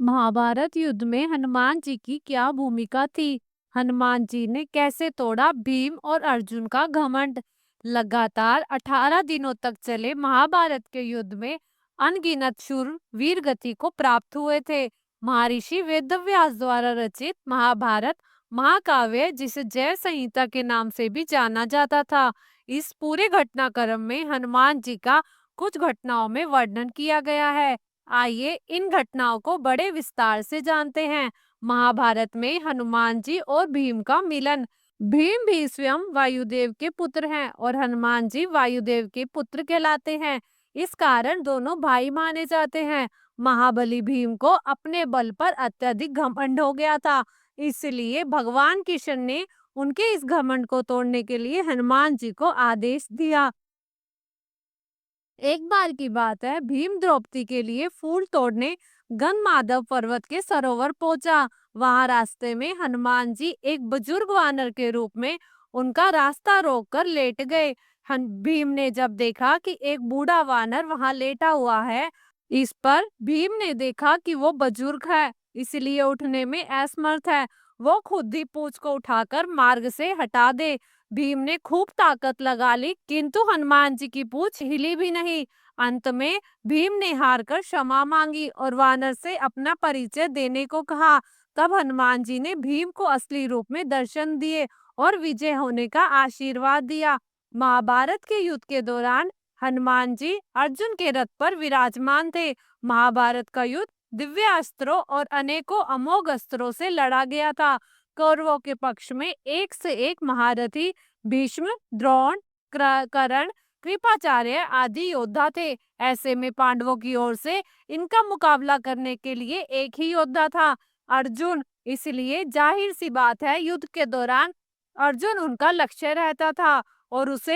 महाभारत युद्ध में हनुमान जी की क्या भूमिका थी? हनुमान जी ने कैसे तोड़ा भीम और अर्जुन का घमंड? लगातार 18 दिनों तक चले महाभारत के युद्ध में अनगिनत शूर वीर गति को प्राप्त हुए थे। महर्षि वेदव्यास द्वारा रचित महाभारत महाकाव्य, जिसे जय संहिता के नाम से भी जाना जाता था, इस पूरे घटनाक्रम में हनुमान जी का कुछ घटनाओं में वर्णन किया गया है। आइए इन घटनाओं को बड़े विस्तार से जानते हैं। महाभारत में हनुमान जी और भीम का मिलन। भीम भी स्वयं वायुदेव के पुत्र हैं और हनुमान जी वायुदेव के पुत्र कहलाते हैं। इस कारण दोनों भाई माने जाते हैं। महाबली भीम को अपने बल पर अत्यधिक घमंड हो गया था, इसलिए भगवान कृष्ण ने उनके इस घमंड को तोड़ने के लिए हनुमान जी को आदेश दिया। एक बार की बात है, भीम द्रौपदी के लिए फूल तोड़ने गंधमादव पर्वत के सरोवर पहुंचा। वहां रास्ते में हनुमान जी एक बुजुर्ग वानर के रूप में उनका रास्ता रोककर लेट गए। भीम ने जब देखा कि एक बूढ़ा वानर वहां लेटा हुआ है, इस पर भीम ने देखा कि वो बुजुर्ग है, इसलिए उठने में असमर्थ है। वो खुद ही पूंछ को उठाकर मार्ग से हटा दे। भीम ने खूब ताकत लगा ली, किंतु हनुमान जी की पूंछ हिली भी नहीं। अंत में भीम ने हार कर क्षमा मांगी और वानर से अपना परिचय देने को कहा। तब हनुमान जी ने भीम को असली रूप में दर्शन दिए और विजय होने का आशीर्वाद दिया। महाभारत के युद्ध के दौरान हनुमान जी अर्जुन के रथ पर विराजमान थे। महाभारत का युद्ध दिव्य अस्त्रों और अनेकों अमोघ अस्त्रों से लड़ा गया था। कौरवों के पक्ष में एक से एक महारथी भीष्म, द्रोण, कर्ण, कृपाचार्य आदि योद्धा थे। ऐसे में पांडवों की ओर से इनका मुकाबला करने के लिए एक ही योद्धा था, अर्जुन। इसलिए जाहिर सी बात है, युद्ध के दौरान अर्जुन उनका लक्ष्य रहता था और उस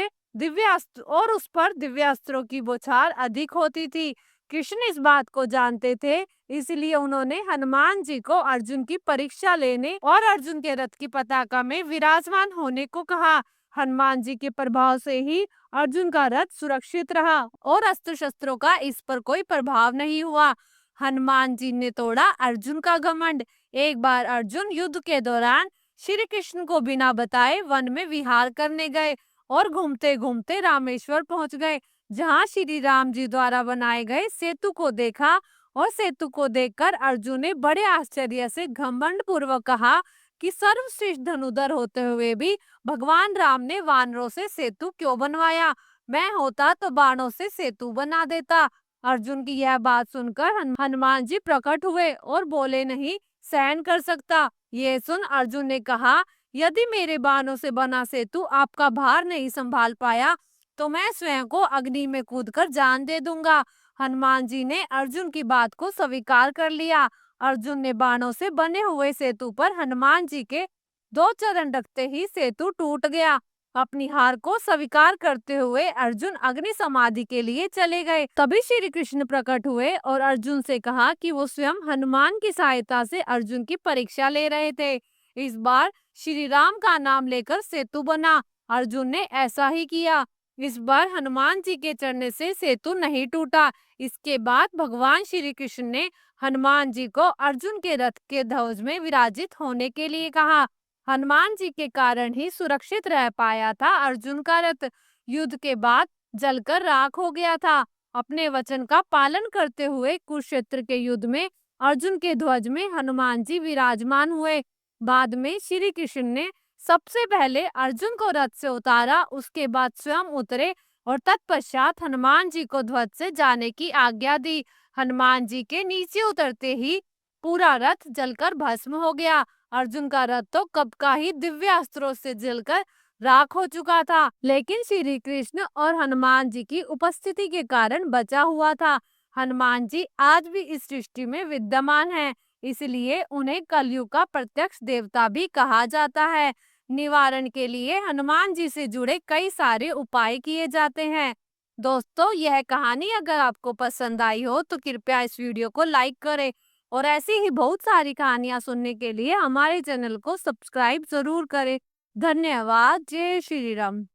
पर दिव्यास्त्रों की बौछार अधिक होती थी। कृष्ण इस बात को जानते थे, इसलिए उन्होंने हनुमान जी को अर्जुन की परीक्षा लेने और अर्जुन के रथ की पताका में विराजमान होने को कहा। हनुमान जी के प्रभाव से ही अर्जुन का रथ सुरक्षित रहा और अस्त्र शस्त्रों का इस पर कोई प्रभाव नहीं हुआ। हनुमान जी ने तोड़ा अर्जुन का घमंड। एक बार अर्जुन युद्ध के दौरान श्री कृष्ण को बिना बताए वन में विहार करने गए और घूमते घूमते रामेश्वर पहुंच गए, जहां श्री राम जी द्वारा बनाए गए सेतु को देखा। और सेतु को देखकर अर्जुन ने बड़े आश्चर्य से घमंड पूर्वक कहा कि सर्वश्रेष्ठ धनुधर होते हुए भी भगवान राम ने वानरों से सेतु क्यों बनवाया? मैं होता तो बाणों से सेतु बना देता। अर्जुन की यह बात सुनकर हनुमान जी प्रकट हुए और बोले, नहीं सहन कर सकता। ये सुन अर्जुन ने कहा, यदि मेरे बाणों से बना सेतु आपका भार नहीं संभाल पाया तो मैं स्वयं को अग्नि में कूदकर जान दे दूंगा। हनुमान जी ने अर्जुन की बात को स्वीकार कर लिया। अर्जुन ने बाणों से बने हुए सेतु पर हनुमान जी के 2 चरण रखते ही सेतु टूट गया। अपनी हार को स्वीकार करते हुए अर्जुन अग्नि समाधि के लिए चले गए। तभी श्री कृष्ण प्रकट हुए और अर्जुन से कहा कि वो स्वयं हनुमान की सहायता से अर्जुन की परीक्षा ले रहे थे। इस बार श्री राम का नाम लेकर सेतु बना। अर्जुन ने ऐसा ही किया। इस बार हनुमान जी के चढ़ने से सेतु नहीं टूटा। इसके बाद भगवान श्री कृष्ण ने हनुमान जी को अर्जुन के रथ के ध्वज में विराजित होने के लिए कहा। हनुमान जी के कारण ही सुरक्षित रह पाया था अर्जुन का रथ। युद्ध के बाद जलकर राख हो गया था। अपने वचन का पालन करते हुए कुरुक्षेत्र के युद्ध में अर्जुन के ध्वज में हनुमान जी विराजमान हुए। बाद में श्री कृष्ण ने सबसे पहले अर्जुन को रथ से उतारा, उसके बाद स्वयं उतरे और तत्पश्चात हनुमान जी को ध्वज से जाने की आज्ञा दी। हनुमान जी के नीचे उतरते ही पूरा रथ जलकर भस्म हो गया। अर्जुन का रथ तो कब का ही दिव्य अस्त्रों से जलकर राख हो चुका था, लेकिन श्री कृष्ण और हनुमान जी की उपस्थिति के कारण बचा हुआ था। हनुमान जी आज भी इस सृष्टि में विद्यमान हैं, इसलिए उन्हें कलयुग का प्रत्यक्ष देवता भी कहा जाता है। निवारण के लिए हनुमान जी से जुड़े कई सारे उपाय किए जाते हैं। दोस्तों, यह कहानी अगर आपको पसंद आई हो तो कृपया इस वीडियो को लाइक करें और ऐसी ही बहुत सारी कहानियां सुनने के लिए हमारे चैनल को सब्सक्राइब जरूर करें। धन्यवाद। जय श्री राम।